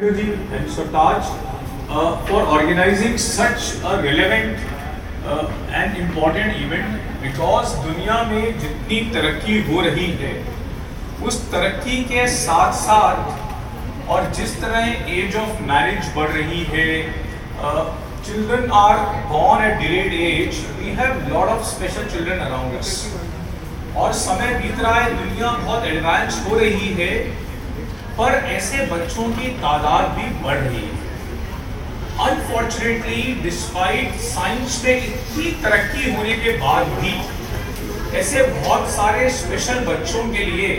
and Sartaj for organizing such a relevant and important event because दुनिया में जितनी तरक्की हो रही है उस तरक्की के साथ साथ और जिस तरह एज ऑफ मैरिज बढ़ रही है, children are born at delayed age, we have lot of special children around us और समय बीत रहा है, दुनिया बहुत एडवांस हो रही है पर ऐसे बच्चों की तादाद भी बढ़ रही है। अनफॉर्चुनेटली डिस्पाइट साइंस में इतनी तरक्की होने के बाद भी ऐसे बहुत सारे स्पेशल बच्चों के लिए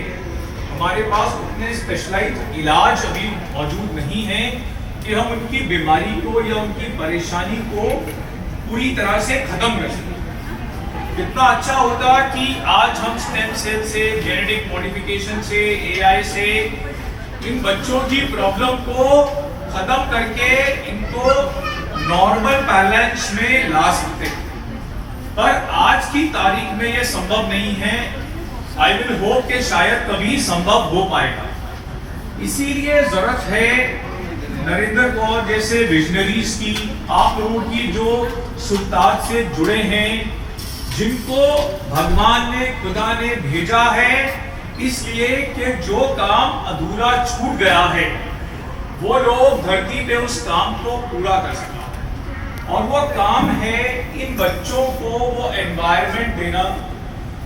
हमारे पास उतने स्पेशलाइज्ड इलाज अभी मौजूद नहीं है कि हम उनकी बीमारी को या उनकी परेशानी को पूरी तरह से खत्म कर सकें। कितना अच्छा होता कि आज हम स्टेम सेल से, जेनेटिक मॉडिफिकेशन से, एआई से इन बच्चों की प्रॉब्लम को खत्म करके इनको नॉर्मल बैलेंस में ला सकते हैं, पर आज की तारीख में यह संभव नहीं है। आई विल होप कि शायद कभी संभव हो पाएगा। इसीलिए जरूरत है नरेंद्र कौर जैसे विजनरीज की, आप लोगों की जो सुल्तान से जुड़े हैं, जिनको भगवान ने, खुदा ने भेजा है इसलिए कि जो काम अधूरा छूट गया है वो लोग धरती पे उस काम को पूरा कर सकें। और वो काम है इन बच्चों को वो एनवायरनमेंट देना,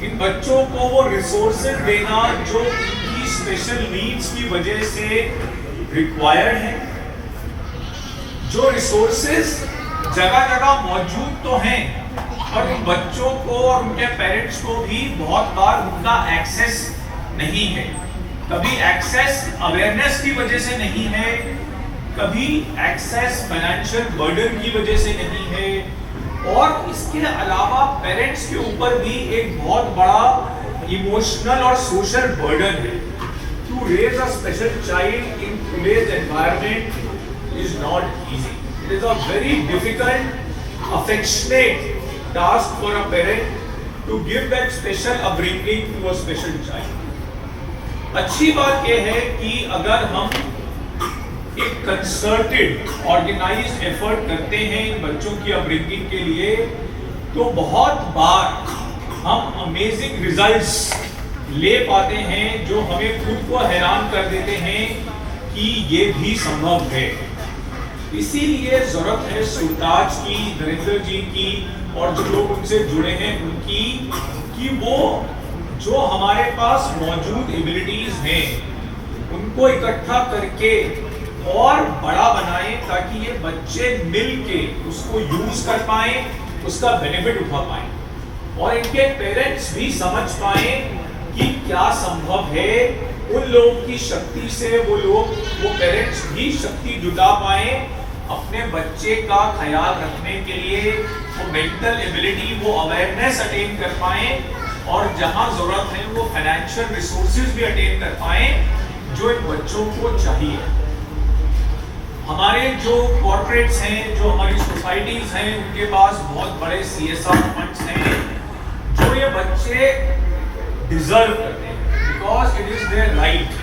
इन बच्चों को वो रिसोर्सेज देना जो इनकी स्पेशल नीड्स की वजह से रिक्वायर्ड है। जो रिसोर्सेज जगह जगह मौजूद तो हैं और उन बच्चों को और उनके पेरेंट्स को भी बहुत बार उनका एक्सेस नहीं है। कभी एक्सेस अवेयरनेस की वजह से नहीं है, कभी एक्सेस फाइनेंशियल बर्डन की वजह से नहीं है, और इसके अलावा पेरेंट्स के ऊपर भी एक बहुत बड़ा इमोशनल और सोशल बर्डन है। To raise a special child in today's environment is not easy. It is a very difficult affectionate task for a parent to give that special upbringing to a special child. अच्छी बात यह है कि अगर हम एक concerted organised effort करते हैं इन बच्चों की अपब्रिंगिंग के लिए, तो बहुत बार हम अमेजिंग रिजल्ट्स ले पाते हैं जो हमें खुद को हैरान कर देते हैं कि ये भी संभव है। इसीलिए जरूरत है सुल्ताज की, नरेंद्र जी की और जो लोग उनसे जुड़े हैं उनकी, कि वो जो हमारे पास मौजूद एबिलिटीज हैं उनको इकट्ठा करके और बड़ा बनाएं ताकि ये बच्चे मिलके उसको यूज कर पाएं, उसका बेनिफिट उठा पाएं और इनके पेरेंट्स भी समझ पाएं कि क्या संभव है। उन लोगों की शक्ति से वो पेरेंट्स भी शक्ति जुटा पाएं अपने बच्चे का ख्याल रखने के लिए, वो मेंटल एबिलिटी, वो अवेयरनेस अटेन कर पाएं और जहां जरूरत है वो फाइनेंशियल रिसोर्सेज भी अटेन कर पाए जो इन बच्चों को चाहिए। हमारे जो कॉर्पोरेट्स हैं, जो हमारी सोसाइटीज हैं, उनके पास बहुत बड़े CSR फंड्स हैं जो ये बच्चे डिजर्व करते हैं because it is there right.